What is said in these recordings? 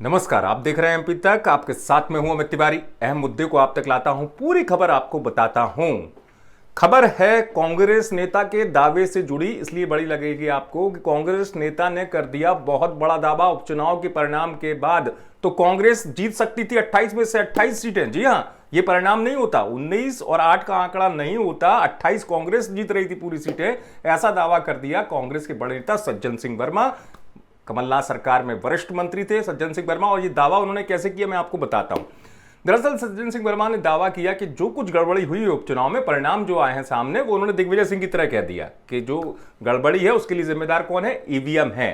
नमस्कार, आप देख रहे हैं एमपी तक। आपके साथ में हूं अमित तिवारी। अहम मुद्दे को आप तक लाता हूं, पूरी खबर आपको बताता हूं। खबर है कांग्रेस नेता के दावे से जुड़ी, इसलिए बड़ी लगेगी आपको कि कांग्रेस नेता ने कर दिया बहुत बड़ा दावा। उपचुनाव के परिणाम के बाद तो कांग्रेस जीत सकती थी 28 में से 28 सीटें। जी हां, यह परिणाम नहीं होता, 19 और 8 का आंकड़ा नहीं होता, 28 कांग्रेस जीत रही थी पूरी सीटें। ऐसा दावा कर दिया कांग्रेस के बड़े नेता सज्जन सिंह वर्मा। कमलनाथ सरकार में वरिष्ठ मंत्री थे सज्जन सिंह वर्मा, और ये दावा उन्होंने कैसे किया मैं आपको बताता हूं। दरअसल सज्जन सिंह वर्मा ने दावा किया कि जो कुछ गड़बड़ी हुई है उपचुनाव में, परिणाम जो आए हैं सामने, वो उन्होंने दिग्विजय सिंह की तरह कह दिया कि जो गड़बड़ी है उसके लिए जिम्मेदार कौन है? ईवीएम है।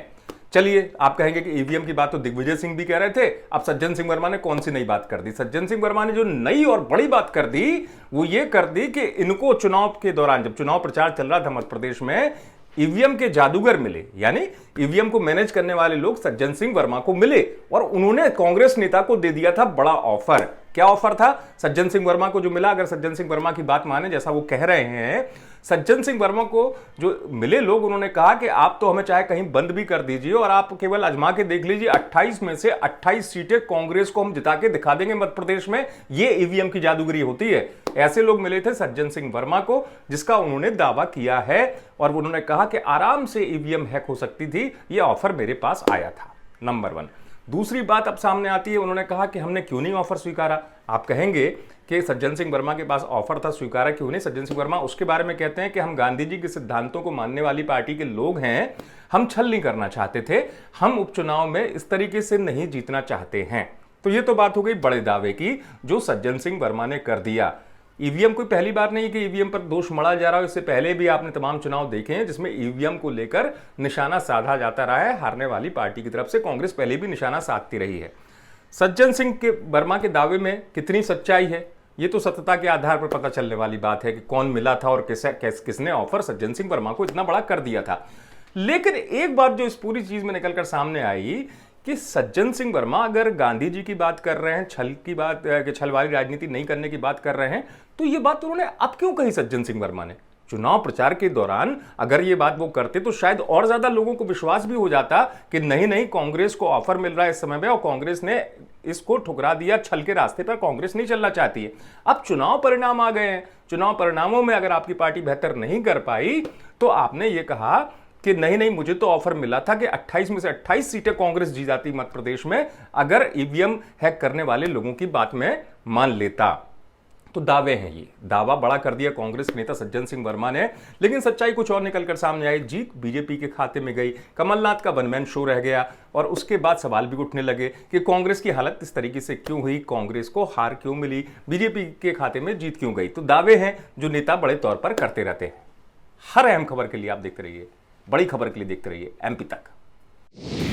चलिए, आप कहेंगे कि ईवीएम की बात तो दिग्विजय सिंह भी कह रहे थे, अब सज्जन सिंह वर्मा ने कौन सी नई बात कर दी? सज्जन सिंह वर्मा ने जो नई और बड़ी बात कर दी वो ये कर दी कि इनको चुनाव के दौरान, जब चुनाव प्रचार चल रहा था मध्य प्रदेश में, ईवीएम के जादूगर मिले, यानी ईवीएम को मैनेज करने वाले लोग सज्जन सिंह वर्मा को मिले और उन्होंने कांग्रेस नेता को दे दिया था बड़ा ऑफर। क्या ऑफर था सज्जन सिंह वर्मा को जो मिला? अगर सज्जन सिंह वर्मा की बात माने, जैसा वो कह रहे हैं, सज्जन सिंह वर्मा को जो मिले लोग, उन्होंने कहा कि आप तो हमें चाहे कहीं बंद भी कर दीजिए और आप केवल आजमा के देख लीजिए, 28 में से 28 सीटें कांग्रेस को हम जिता के दिखा देंगे मध्य प्रदेश में। ये ईवीएम की जादूगरी होती है। ऐसे लोग मिले थे सज्जन सिंह वर्मा को, जिसका उन्होंने दावा किया है, और उन्होंने कहा कि आराम से ईवीएम हैक हो सकती थी, यह ऑफर मेरे पास आया था। नंबर 1। दूसरी बात अब सामने आती है, उन्होंने कहा कि हमने क्यों नहीं ऑफर स्वीकारा। आप कहेंगे कि सज्जन सिंह वर्मा के पास ऑफर था, स्वीकारा क्यों नहीं? सज्जन सिंह वर्मा उसके बारे में कहते हैं कि हम गांधी जी के सिद्धांतों को मानने वाली पार्टी के लोग हैं, हम छल नहीं करना चाहते थे, हम उपचुनाव में इस तरीके से नहीं जीतना चाहते हैं। तो ये तो बात हो गई बड़े दावे की जो सज्जन सिंह वर्मा ने कर दिया। ईवीएम कोई पहली बार नहीं कि ईवीएम पर दोष मढ़ा जा रहा है। इससे पहले भी आपने तमाम चुनाव देखे हैं जिसमें ईवीएम को लेकर निशाना साधा जाता रहा है। हारने वाली पार्टी की तरफ से कांग्रेस पहले भी निशाना साधती रही है। सज्जन सिंह के वर्मा के दावे में कितनी सच्चाई है, ये तो सत्यता के आधार पर पता चलने वाली बात है कि कौन मिला था और किसने ऑफर सज्जन सिंह वर्मा को इतना बड़ा कर दिया था। लेकिन एक बात जो इस पूरी चीज में निकलकर सामने आई कि सज्जन सिंह वर्मा अगर गांधी जी की बात कर रहे हैं, छल की बात, छल वाली राजनीति नहीं करने की बात कर रहे हैं, तो ये बात उन्होंने अब क्यों कही सज्जन सिंह वर्मा ने? चुनाव प्रचार के दौरान अगर ये बात वो करते तो शायद और ज्यादा लोगों को विश्वास भी हो जाता कि नहीं नहीं, कांग्रेस को ऑफर मिल रहा है इस समय में और कांग्रेस ने इसको ठुकरा दिया, छल के रास्ते पर कांग्रेस नहीं चलना चाहती है। अब चुनाव परिणाम आ गए हैं, चुनाव परिणामों में अगर आपकी पार्टी बेहतर नहीं कर पाई तो आपने ये कहा कि नहीं नहीं, मुझे तो ऑफर मिला था कि 28 में से 28 सीटें कांग्रेस जीत जाती मध्य प्रदेश में अगर ईवीएम हैक करने वाले लोगों की बात में मान लेता। तो दावे हैं, ये दावा बड़ा कर दिया कांग्रेस नेता सज्जन सिंह वर्मा ने, लेकिन सच्चाई कुछ और निकलकर सामने आई। जीत बीजेपी के खाते में गई, कमलनाथ का वन मैन शो रह गया, और उसके बाद सवाल भी उठने लगे कि कांग्रेस की हालत इस तरीके से क्यों हुई, कांग्रेस को हार क्यों मिली, बीजेपी के खाते में जीत क्यों गई। तो दावे हैं जो नेता बड़े तौर पर करते रहते हैं। हर अहम खबर के लिए आप देखते रहिए, बड़ी खबर के लिए देखते रहिए एमपी तक।